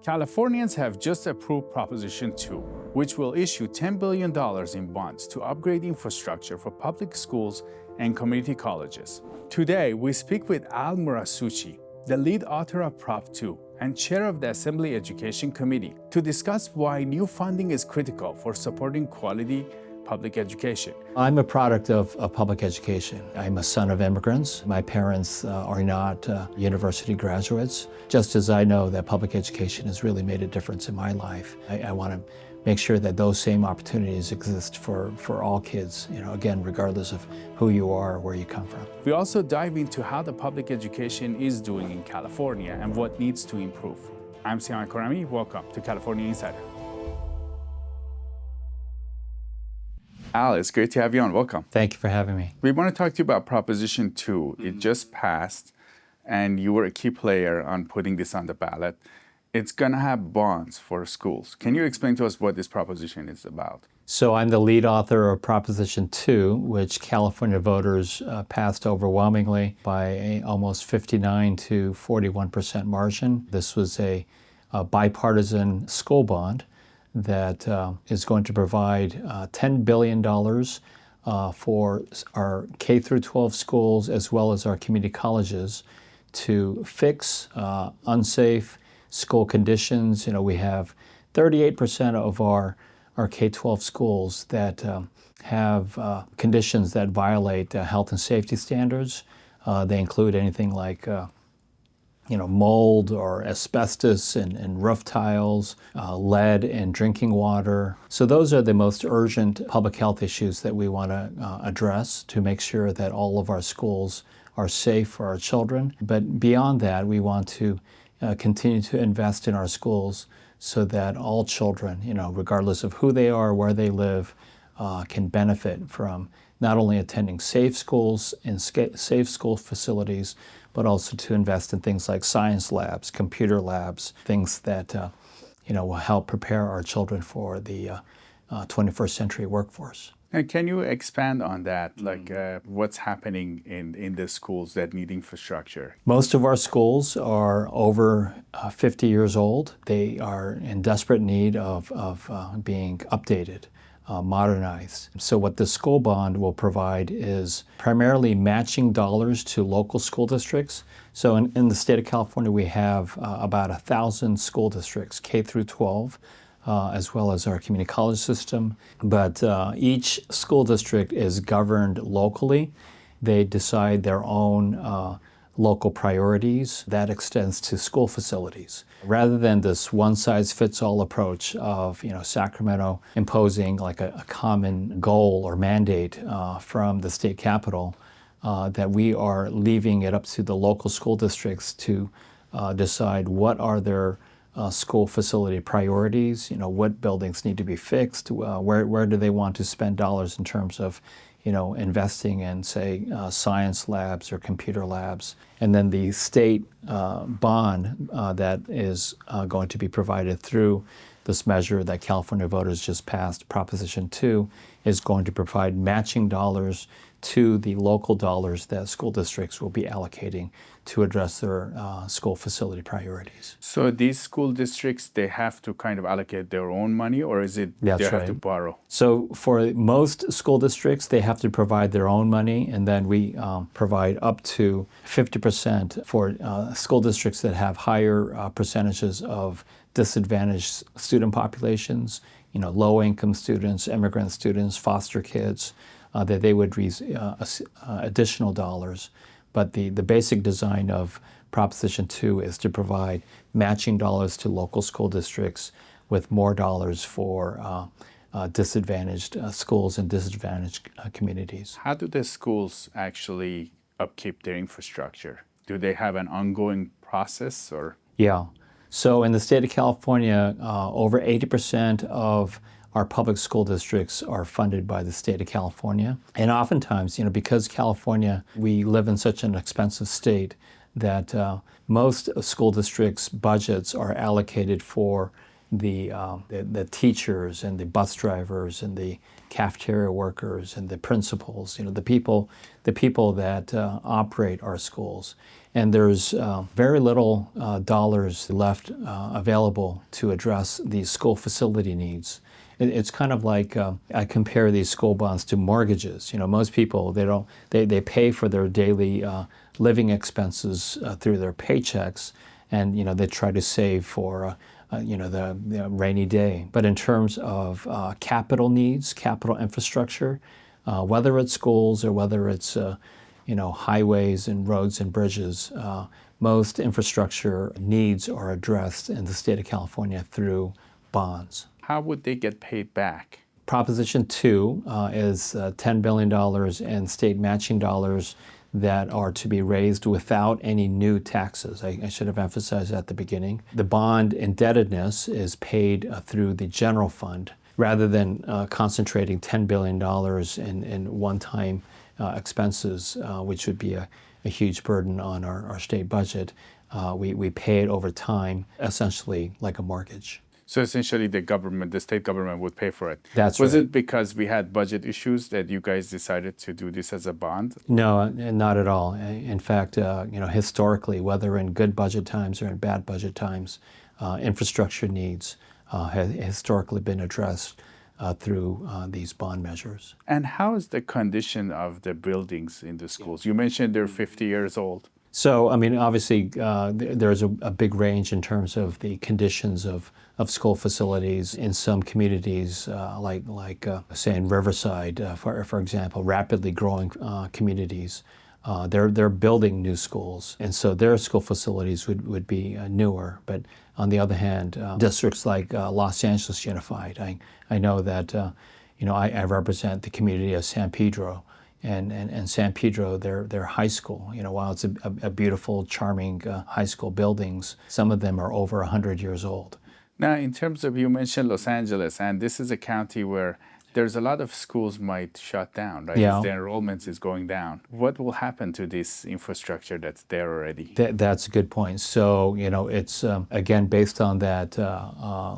Californians have just approved Proposition 2, which will issue $10 billion in bonds to upgrade infrastructure for public schools and community colleges. Today, we speak with Al Muratsuchi, the lead author of Prop 2 and chair of the Assembly Education Committee, to discuss why new funding is critical for supporting quality public education. I'm a product of public education. I'm a son of immigrants. My parents are not university graduates. Just as I know that public education has really made a difference in my life, I want to make sure that those same opportunities exist for all kids, again, regardless of who you are or where you come from. We also dive into how the public education is doing in California and what needs to improve. I'm Sian Karami. Welcome to California Insider. Al, it's great to have you on. Welcome. Thank you for having me. We want to talk to you about Proposition 2. It just passed, and you were a key player on putting this on the ballot. It's going to have bonds for schools. Can you explain to us what this proposition is about? So I'm the lead author of Proposition 2, which California voters passed overwhelmingly by a almost 59 to 41% margin. This was a bipartisan school bond that is going to provide $10 billion for our K through 12 schools as well as our community colleges to fix unsafe school conditions. We have 38% of our K-12 schools that have conditions that violate health and safety standards. They include anything like mold or asbestos in roof tiles, lead in drinking water. So those are the most urgent public health issues that we want to address to make sure that all of our schools are safe for our children. But beyond that, we want to continue to invest in our schools so that all children, regardless of who they are, where they live, can benefit from not only attending safe schools and safe school facilities, but also to invest in things like science labs, computer labs, things that will help prepare our children for the 21st century workforce. And can you expand on that, what's happening in the schools that need infrastructure? Most of our schools are over 50 years old. They are in desperate need of being updated, modernized. So what the school bond will provide is primarily matching dollars to local school districts. So in the state of California, we have about 1,000 school districts, K through 12, as well as our community college system. But each school district is governed locally. They decide their own local priorities. That extends to school facilities. Rather than this one-size-fits-all approach of Sacramento imposing like a common goal or mandate from the state capitol, that we are leaving it up to the local school districts to decide what are their school facility priorities, what buildings need to be fixed, where do they want to spend dollars in terms of investing in, say, science labs or computer labs. And then the state bond that is going to be provided through this measure that California voters just passed, Proposition 2, is going to provide matching dollars to the local dollars that school districts will be allocating to address their school facility priorities. So these school districts, they have to kind of allocate their own money, or is it That's they right. have to borrow? So for most school districts, they have to provide their own money, and then we provide up to 50% for school districts that have higher percentages of disadvantaged student populations, low-income students, immigrant students, foster kids, that they would receive additional dollars. But the basic design of Proposition 2 is to provide matching dollars to local school districts with more dollars for disadvantaged schools and disadvantaged communities. How do the schools actually upkeep their infrastructure? Do they have an ongoing process, or? Yeah. So in the state of California, over 80% of our public school districts are funded by the state of California. And oftentimes, because California, we live in such an expensive state that most school districts' budgets are allocated for the teachers and the bus drivers and the cafeteria workers and the principals, the people that operate our schools. And there's very little dollars left available to address these school facility needs. It's kind of like I compare these school bonds to mortgages. Most people they pay for their daily living expenses through their paychecks, and they try to save for the rainy day. But in terms of capital needs, capital infrastructure, whether it's schools or whether it's highways and roads and bridges, most infrastructure needs are addressed in the state of California through bonds. How would they get paid back? Proposition 2 is $10 billion in state matching dollars that are to be raised without any new taxes. I should have emphasized that at the beginning. The bond indebtedness is paid through the general fund rather than concentrating $10 billion in one-time expenses, which would be a huge burden on our state budget. We pay it over time, essentially like a mortgage. So essentially the state government would pay for it. That's Was right. it because we had budget issues that you guys decided to do this as a bond? No, not at all. In fact, historically, whether in good budget times or in bad budget times, infrastructure needs have historically been addressed through these bond measures. And how is the condition of the buildings in the schools? You mentioned they're 50 years old. So, obviously, there's a big range in terms of the conditions of school facilities in some communities, say in Riverside, for example, rapidly growing communities. They're building new schools, and so their school facilities would be newer. But on the other hand, districts like Los Angeles Unified, I know that I represent the community of San Pedro. And San Pedro, their high school, while it's a beautiful, charming high school buildings, some of them are over 100 years old. Now, in terms of, you mentioned Los Angeles, and this is a county where there's a lot of schools might shut down, right? Yeah. As their enrollment is going down. What will happen to this infrastructure that's there already? That's a good point. So, it's, again, based on that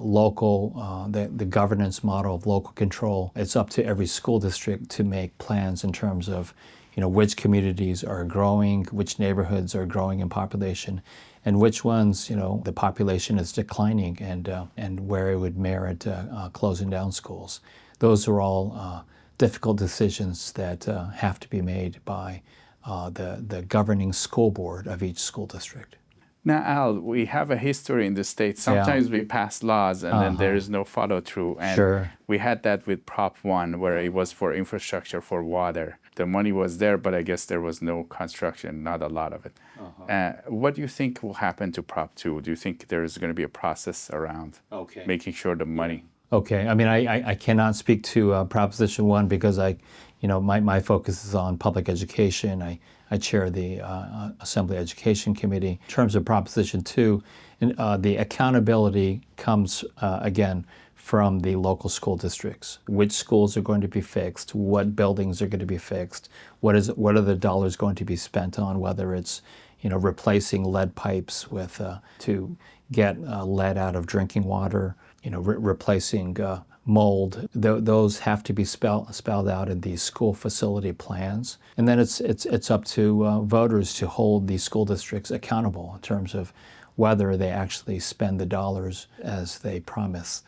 local, the governance model of local control. It's up to every school district to make plans in terms of, which communities are growing, which neighborhoods are growing in population, and which ones, the population is declining and where it would merit closing down schools. Those are all difficult decisions that have to be made by the governing school board of each school district. Now, Al, we have a history in the state. Sometimes we pass laws and then there is no follow through. And Sure. we had that with Prop 1, where it was for infrastructure for water. The money was there, but I guess there was no construction, not a lot of it. What do you think will happen to Prop 2? Do you think there is going to be a process around making sure the money? Okay. I cannot speak to Proposition 1 because my focus is on public education. I chair the Assembly Education Committee. In terms of Proposition 2, the accountability comes, again, from the local school districts. Which schools are going to be fixed? What buildings are going to be fixed? What are the dollars going to be spent on? Whether it's replacing lead pipes with to get lead out of drinking water, replacing mold. Those have to be spelled out in these school facility plans. And then it's up to voters to hold these school districts accountable in terms of whether they actually spend the dollars as they promise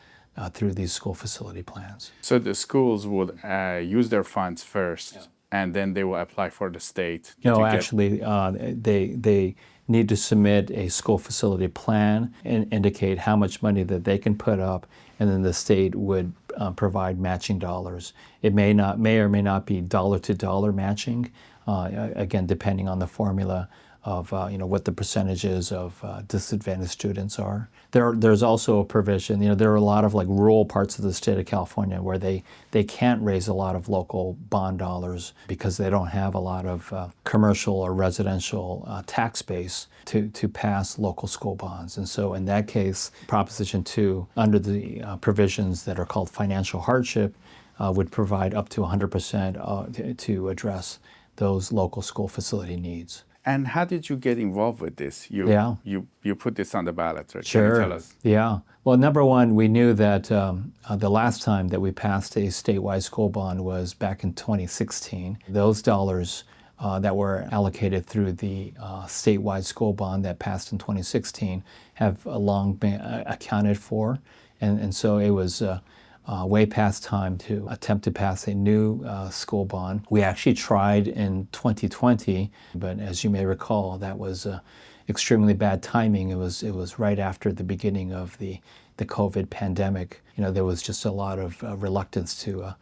through these school facility plans. So the schools would use their funds first, and then they will apply for the state. No, actually, they need to submit a school facility plan and indicate how much money that they can put up, and then the state would provide matching dollars. It may or may not be dollar-to-dollar matching, again, depending on the formula of what the percentages of disadvantaged students are. There's also a provision, there are a lot of rural parts of the state of California where they can't raise a lot of local bond dollars because they don't have a lot of commercial or residential tax base to pass local school bonds. And so in that case, Proposition 2, under the provisions that are called financial hardship, would provide up to 100% to address those local school facility needs. And how did you get involved with this? You put this on the ballot, right? Sure. Can you tell us? Yeah. Well, number one, we knew that the last time that we passed a statewide school bond was back in 2016. Those dollars that were allocated through the statewide school bond that passed in 2016 have long been accounted for. And so it was way past time to attempt to pass a new school bond. We actually tried in 2020, but as you may recall, that was extremely bad timing. It was right after the beginning of the COVID pandemic. There was just a lot of reluctance to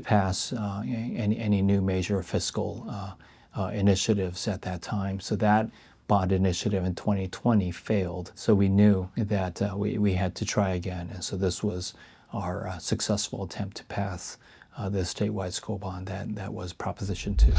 pass any new major fiscal initiatives at that time. So that bond initiative in 2020 failed. So we knew that we had to try again. And so this was our successful attempt to pass the statewide school bond that was Proposition 2.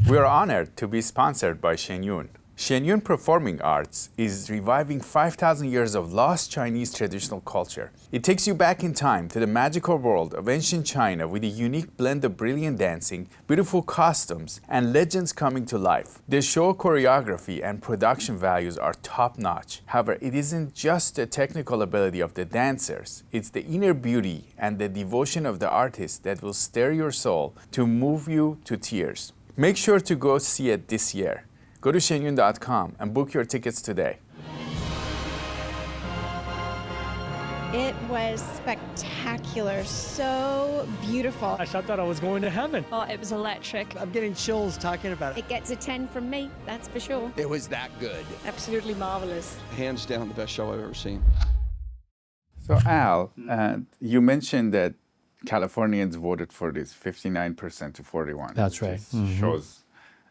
We are honored to be sponsored by Shenyun. Shenyun Performing Arts is reviving 5,000 years of lost Chinese traditional culture. It takes you back in time to the magical world of ancient China with a unique blend of brilliant dancing, beautiful costumes, and legends coming to life. The show choreography and production values are top-notch. However, it isn't just the technical ability of the dancers. It's the inner beauty and the devotion of the artist that will stir your soul to move you to tears. Make sure to go see it this year. Go to shenyun.com and book your tickets today. It was spectacular, so beautiful. I thought I was going to heaven. Oh, it was electric. I'm getting chills talking about it. It gets a 10 from me, that's for sure. It was that good. Absolutely marvelous. Hands down the best show I've ever seen. So Al, you mentioned that Californians voted for this 59% to 41. That's right. Shows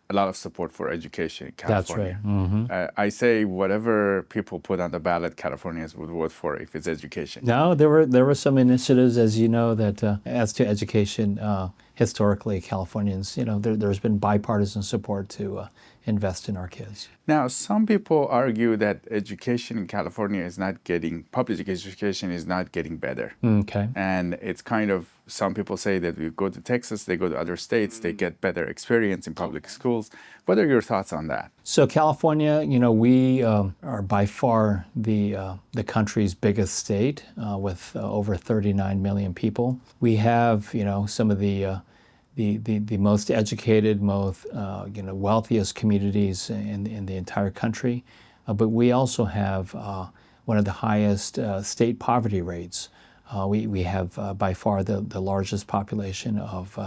a lot of support for education in California. That's right. I say whatever people put on the ballot, Californians would vote for if it's education. No, there were some initiatives, as you know, that as to education, historically, Californians, there's been bipartisan support to invest in our kids. Now, some people argue that education in California is not getting, public education is not getting better. Okay. And it's kind of, some people say that we go to Texas, they go to other states, they get better experience in public schools. What are your thoughts on that? So California, we are by far the country's biggest state with over 39 million people. We have, some of the most educated, most wealthiest communities in the entire country, but we also have one of the highest state poverty rates. We have by far the largest population of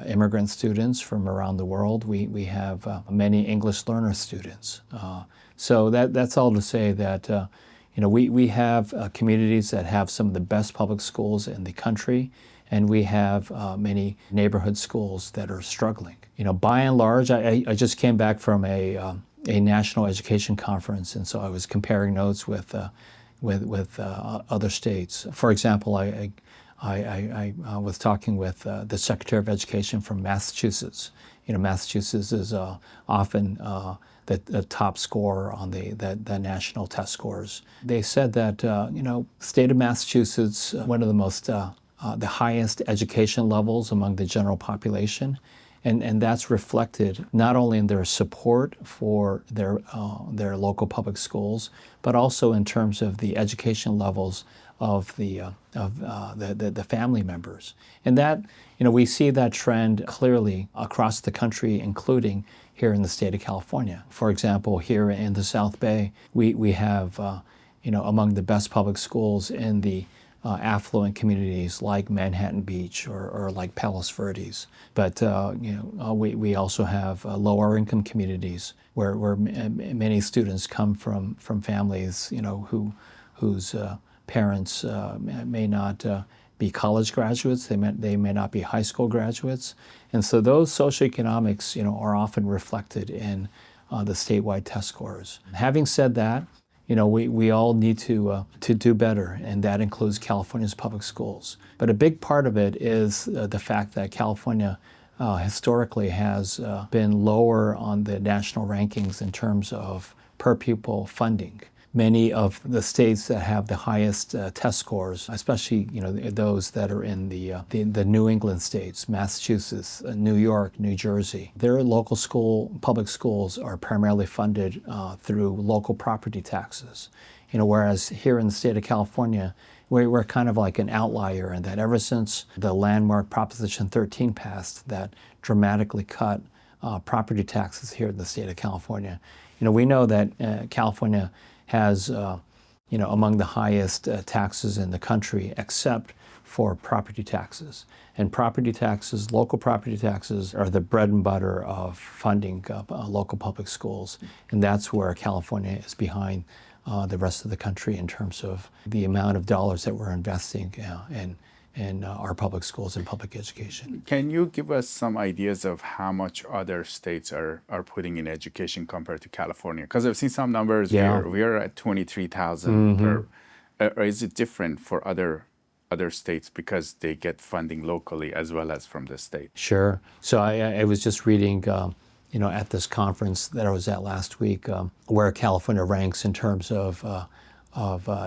immigrant students from around the world. We have many English learner students. So that's all to say that we have communities that have some of the best public schools in the country. And we have many neighborhood schools that are struggling. By and large, I just came back from a national education conference, and so I was comparing notes with other states. For example, I was talking with the Secretary of Education from Massachusetts. Massachusetts is often the top scorer on the national test scores. They said that state of Massachusetts, one of the most the highest education levels among the general population, and that's reflected not only in their support for their local public schools, but also in terms of the education levels of the family members. And that we see that trend clearly across the country, including here in the state of California. For example, here in the South Bay, we have among the best public schools in the affluent communities like Manhattan Beach or like Palos Verdes. But we also have lower income communities where many students come from families whose parents may not be college graduates, they may not be high school graduates. And so those socioeconomics are often reflected in the statewide test scores. Having said that, we all need to do better, and that includes California's public schools. But a big part of it is the fact that California historically has been lower on the national rankings in terms of per pupil funding. Many of the states that have the highest test scores, especially those that are in the New England states, Massachusetts, New York, New Jersey, their local public schools are primarily funded through local property taxes. Whereas here in the state of California, we're kind of like an outlier in that ever since the landmark Proposition 13 passed that dramatically cut property taxes here in the state of California. We know that California has among the highest taxes in the country except for property taxes. And property taxes, local property taxes, are the bread and butter of funding local public schools. And that's where California is behind the rest of the country in terms of the amount of dollars that we're investing in our public schools and public education. Can you give us some ideas of how much other states are putting in education compared to California? Because I've seen some numbers. Yeah. We're at 23,000 per. Or is it different for other states because they get funding locally as well as from the state? Sure. So I was just reading, at this conference that I was at last week, where California ranks in terms of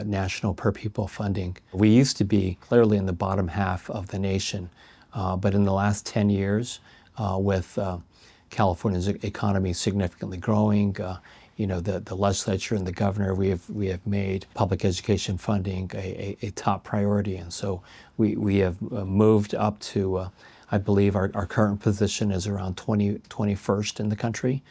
national per pupil funding. We used to be clearly in the bottom half of the nation, but in the last 10 years, with California's economy significantly growing, the legislature and the governor, we have made public education funding a top priority, and so we have moved up to, I believe our current position is around 21st in the country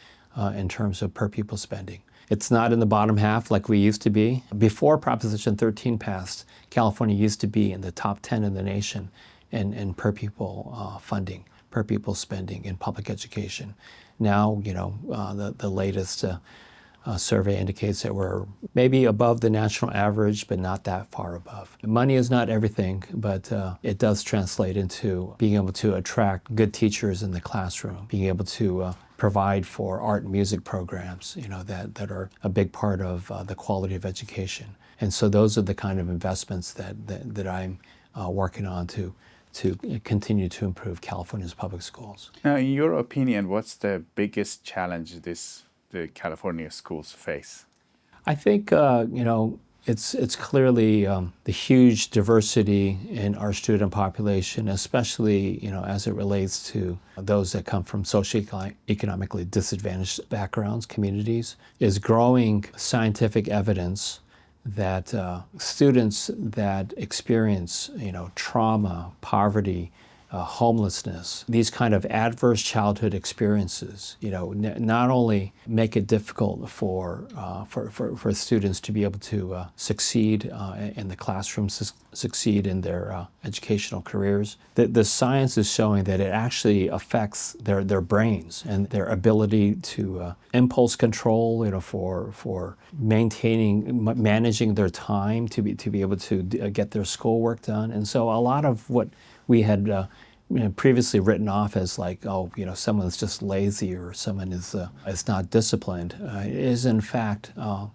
in terms of per pupil spending. It's not in the bottom half like we used to be. Before Proposition 13 passed, California used to be in the top 10 in the nation in per pupil funding, per pupil spending in public education. Now, the latest survey indicates that we're maybe above the national average, but not that far above. Money is not everything, but it does translate into being able to attract good teachers in the classroom, being able to provide for art and music programs, that are a big part of the quality of education. And so those are the kind of investments that I'm working on to continue to improve California's public schools. Now, in your opinion, what's the biggest challenge the California schools face? I think, it's clearly the huge diversity in our student population, especially, as it relates to those that come from socioeconomically disadvantaged backgrounds, communities, is growing scientific evidence that students that experience, trauma, poverty, homelessness, these kind of adverse childhood experiences, not only make it difficult for students to be able to succeed in the classroom, succeed in their educational careers. The science is showing that it actually affects their brains and their ability to impulse control, for managing their time to be able to get their schoolwork done. And so a lot of what we had previously written off as like, someone's just lazy or someone is not disciplined, is in fact,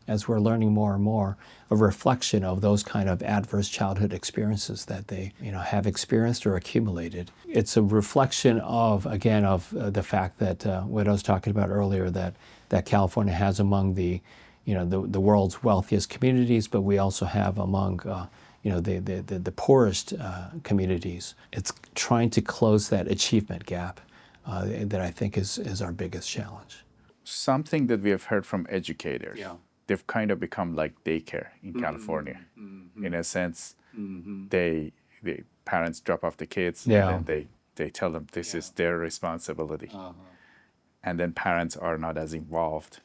as we're learning more and more, a reflection of those kind of adverse childhood experiences that they have experienced or accumulated. It's a reflection of the fact that what I was talking about earlier, that California has among the world's wealthiest communities, but we also have among the poorest communities. It's trying to close that achievement gap that I think is our biggest challenge. Something that we have heard from educators, they've kind of become like daycare in California. In a sense, the parents drop off the kids and then they tell them this is their responsibility. And then parents are not as involved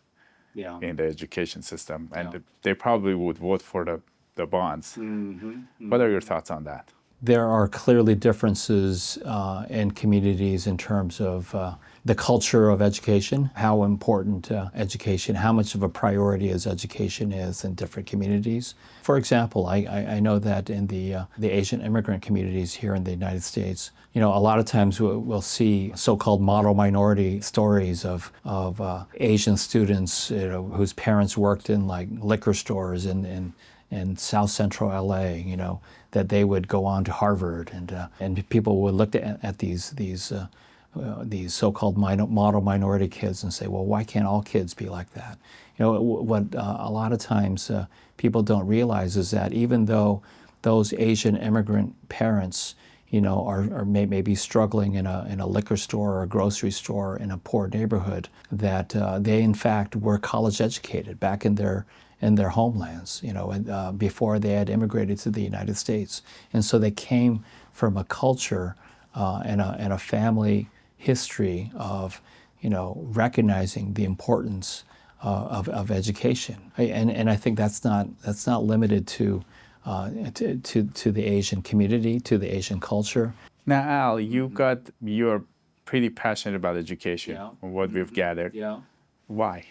in the education system, and they probably would vote for the bonds. What are your thoughts on that? There are clearly differences in communities in terms of the culture of education, how important education, how much of a priority education is in different communities. For example, I know that in the Asian immigrant communities here in the United States, a lot of times we'll see so-called model minority stories of Asian students whose parents worked in like liquor stores in South Central LA, that they would go on to Harvard, and people would look at these so-called model minority kids and say, well, why can't all kids be like that? What a lot of times people don't realize is that even though those Asian immigrant parents, are maybe struggling in a liquor store or a grocery store in a poor neighborhood, that they in fact were college educated back in their in their homelands, and, before they had immigrated to the United States. And so they came from a culture and a family history of, recognizing the importance of education. And I think that's not limited to the Asian community, to the Asian culture. Now, Al, you're pretty passionate about education, from what we've gathered. Yeah. Why?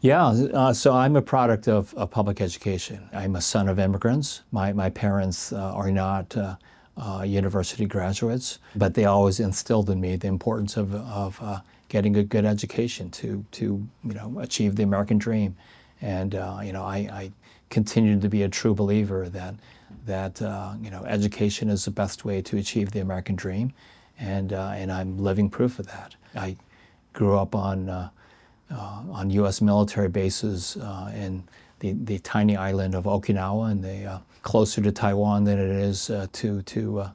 Yeah, so I'm a product of public education. I'm a son of immigrants. My parents are not university graduates, but they always instilled in me the importance of getting a good education to achieve the American dream. And I continue to be a true believer that education is the best way to achieve the American dream, and I'm living proof of that. I grew up on U.S. military bases in the tiny island of Okinawa, and closer to Taiwan than it is to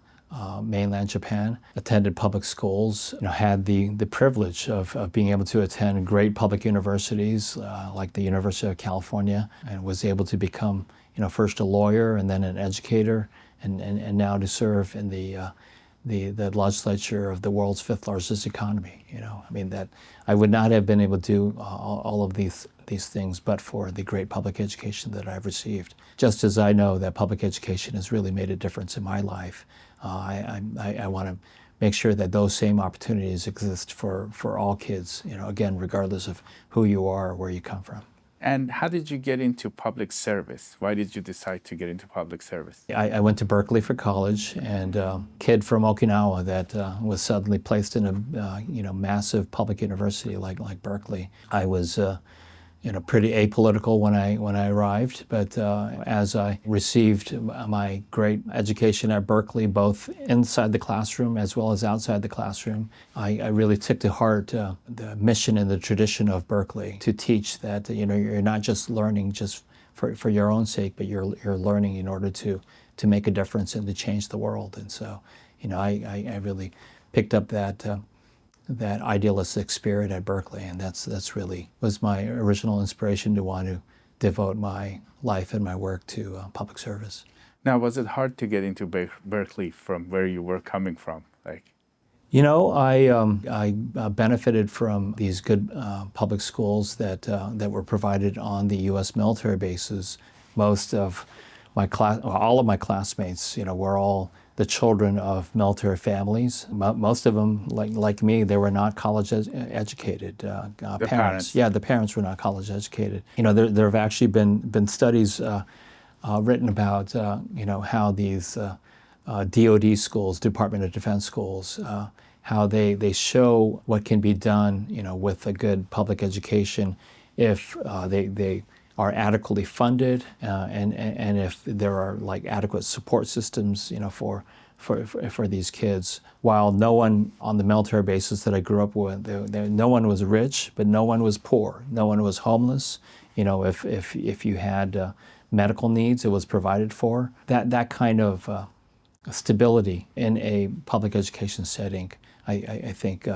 mainland Japan. Attended public schools, had the privilege of being able to attend great public universities like the University of California, and was able to become first a lawyer and then an educator, and now to serve in the legislature of the world's fifth largest economy. That I would not have been able to do all of these things but for the great public education that I've received. Just as I know that public education has really made a difference in my life, I want to make sure that those same opportunities exist for all kids, again, regardless of who you are or where you come from. And how did you get into public service? Why did you decide to get into public service? I went to Berkeley for college, and a kid from Okinawa that was suddenly placed in a massive public university like Berkeley. I was pretty apolitical when I arrived, but as I received my great education at Berkeley, both inside the classroom as well as outside the classroom, I really took to heart the mission and the tradition of Berkeley to teach that you're not just learning just for your own sake, but you're learning in order to make a difference and to change the world. And so, I really picked up that idealistic spirit at Berkeley, and that's really was my original inspiration to want to devote my life and my work to public service. Now, was it hard to get into Berkeley from where you were coming from? I benefited from these good public schools that were provided on the U.S. military bases. Most of all of my classmates, were all the children of military families. Most of them, like me, they were not college educated. The parents. Yeah, the parents were not college educated. There have actually been studies written about how these DoD schools, Department of Defense schools, how they show what can be done, with a good public education if they are adequately funded, and if there are adequate support systems, for these kids. While no one on the military bases that I grew up with, no one was rich, but no one was poor. No one was homeless. If you had medical needs, it was provided for. That kind of stability in a public education setting, I think.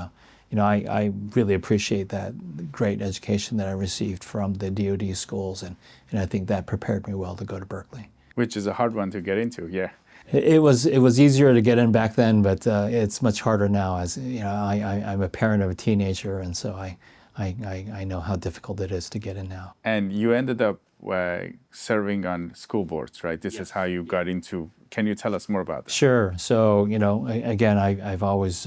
I really appreciate that great education that I received from the DoD schools, and I think that prepared me well to go to Berkeley. Which is a hard one to get into, yeah. It was easier to get in back then, but it's much harder now. As I'm a parent of a teenager, and so I know how difficult it is to get in now. And you ended up serving on school boards, right? This is how you got into. Can you tell us more about that? Sure. So again, I've always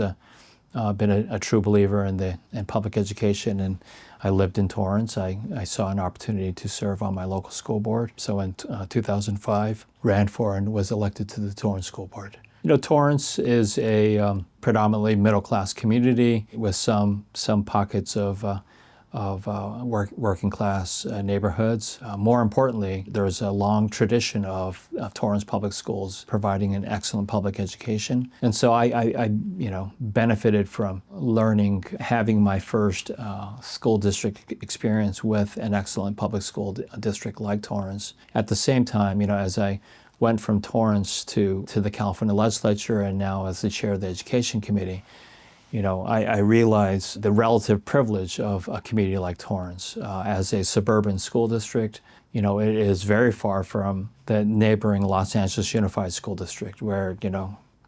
been a true believer in public education, and I lived in Torrance. I saw an opportunity to serve on my local school board. So in 2005, ran for and was elected to the Torrance School Board. Torrance is a predominantly middle-class community with some pockets of working-class neighborhoods. More importantly, there's a long tradition of Torrance Public Schools providing an excellent public education. And so I benefited from learning, having my first school district experience with an excellent public school district like Torrance. At the same time, as I went from Torrance to the California legislature, and now as the chair of the Education Committee, I realize the relative privilege of a community like Torrance. As a suburban school district, it is very far from the neighboring Los Angeles Unified School District, where,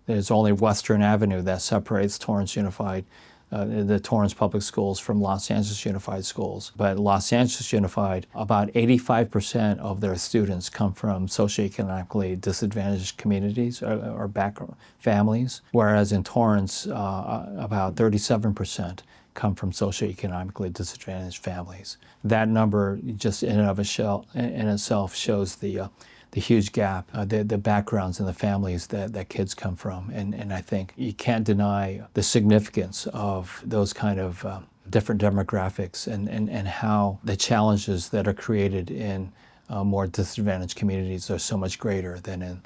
there's only Western Avenue that separates Torrance Unified, the Torrance Public Schools from Los Angeles Unified Schools. But Los Angeles Unified, about 85% of their students come from socioeconomically disadvantaged communities or background families, whereas in Torrance, about 37% come from socioeconomically disadvantaged families. That number just in and of itself shows the huge gap, the backgrounds and the families that kids come from. And I think you can't deny the significance of those kind of different demographics and how the challenges that are created in more disadvantaged communities are so much greater than in,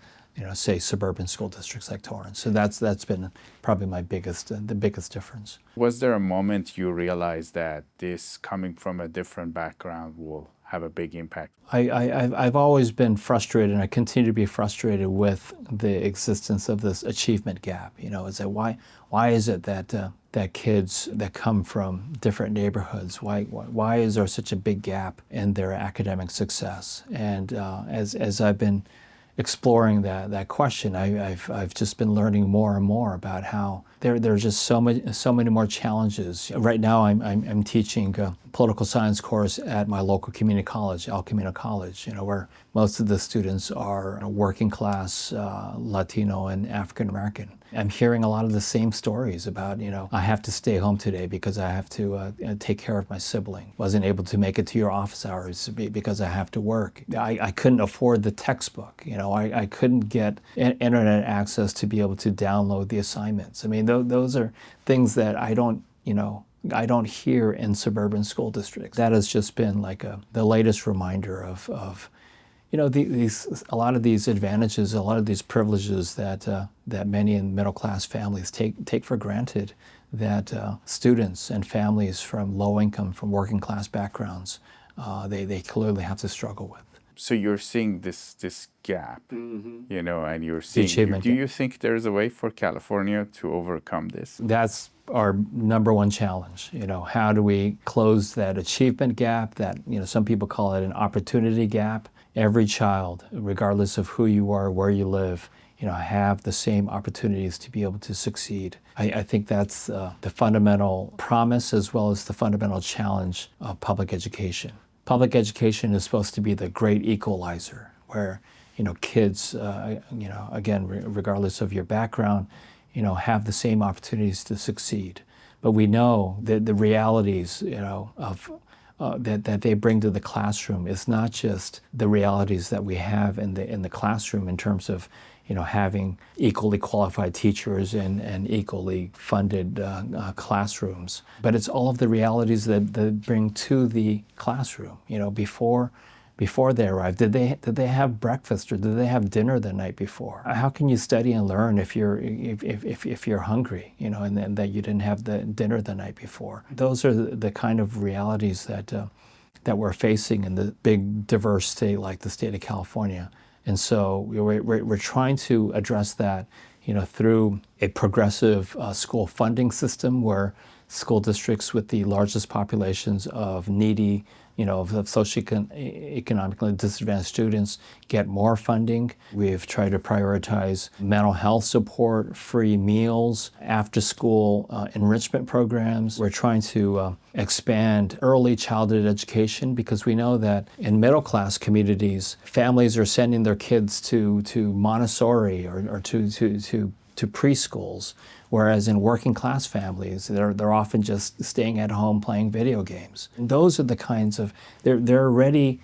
say, suburban school districts like Torrance. So that's been probably the biggest difference. Was there a moment you realized that this coming from a different background will have a big impact? I've always been frustrated, and I continue to be frustrated with the existence of this achievement gap. Is that why is it that kids that come from different neighborhoods, why is there such a big gap in their academic success? And as I've been exploring that question, I've just been learning more and more about how there are just so many more challenges. Right now, I'm teaching a political science course at my local community college, El Camino College, where most of the students are working class, Latino and African American. I'm hearing a lot of the same stories about, I have to stay home today because I have to take care of my sibling. Wasn't able to make it to your office hours because I have to work. I couldn't afford the textbook. I couldn't get internet access to be able to download the assignments. I mean, those are things that I don't hear in suburban school districts. That has just been like the latest reminder of a lot of these advantages, a lot of these privileges that many in middle class families take for granted, that students and families from low income, from working class backgrounds, they clearly have to struggle with. So you're seeing this gap, Mm-hmm. and you're seeing. Do you think there's a way for California to overcome this? That's our number one challenge. How do we close that achievement gap? That some people call it an opportunity gap. Every child, regardless of who you are, where you live, have the same opportunities to be able to succeed. I think that's the fundamental promise as well as the fundamental challenge of public education. Public education is supposed to be the great equalizer, where kids, again, regardless of your background, have the same opportunities to succeed. But we know that the realities, of that they bring to the classroom is not just the realities that we have in the classroom in terms of having equally qualified teachers and equally funded classrooms, but it's all of the realities that they bring to the classroom. Before they arrive, did they have breakfast or did they have dinner the night before? How can you study and learn if you're hungry, and that you didn't have the dinner the night before? Those are the kind of realities that we're facing in the big diverse state like the state of California. And so we're trying to address that, through a progressive school funding system where school districts with the largest populations of needy, of socioeconomically disadvantaged students get more funding. We've tried to prioritize mental health support, free meals, after-school enrichment programs. We're trying to expand early childhood education because we know that in middle-class communities, families are sending their kids to Montessori or to preschools, whereas in working class families, they're often just staying at home playing video games. And those are the kinds of, they're already,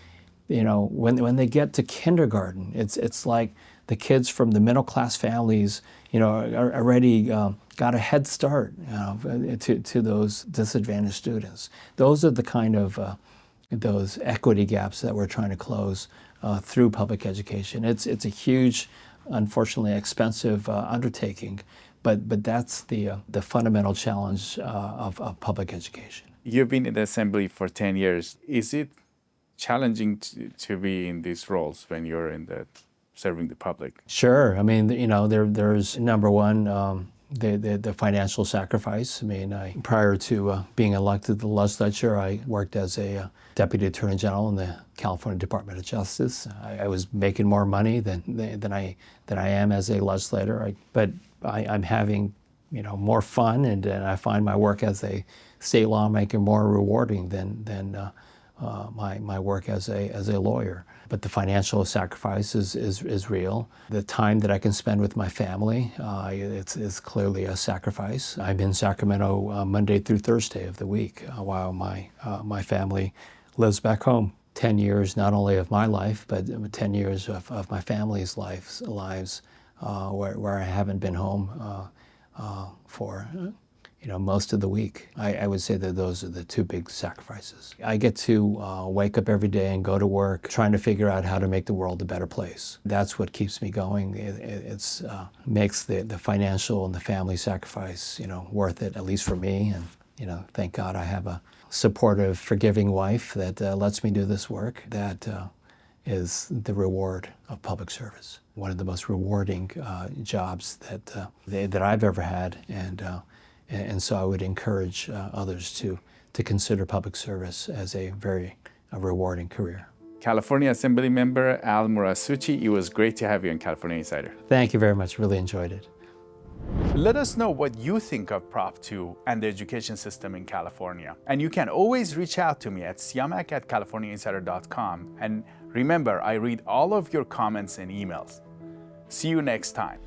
when they get to kindergarten, it's like the kids from the middle class families, are already got a head start to those disadvantaged students. Those are the kind of those equity gaps that we're trying to close through public education. It's a huge, unfortunately expensive undertaking, but that's the fundamental challenge of public education. You've been in the Assembly for 10 years. Is it challenging to be in these roles when you're serving the public? Sure. I mean, there's number one, the financial sacrifice. I mean, prior to being elected to the legislature, I worked as a Deputy Attorney General in the California Department of Justice. I was making more money than I am as a legislator, but I'm having more fun, and I find my work as a state lawmaker more rewarding than my work as a lawyer. But the financial sacrifice is real. The time that I can spend with my family, it's clearly a sacrifice. I'm in Sacramento Monday through Thursday of the week while my family lives back home. 10 years not only of my life, but 10 years of my family's lives where I haven't been home for most of the week. I would say that those are the two big sacrifices. I get to wake up every day and go to work trying to figure out how to make the world a better place. That's what keeps me going. It makes the financial and the family sacrifice worth it, at least for me. And thank God I have a supportive, forgiving wife that lets me do this work. That is the reward of public service. One of the most rewarding jobs that I've ever had, and so I would encourage others to consider public service as a very rewarding career. California Assemblymember Al Muratsuchi, it was great to have you on California Insider. Thank you very much. Really enjoyed it. Let us know what you think of Prop 2 and the education system in California. And you can always reach out to me at siamak@californiainsider.com. And remember, I read all of your comments and emails. See you next time.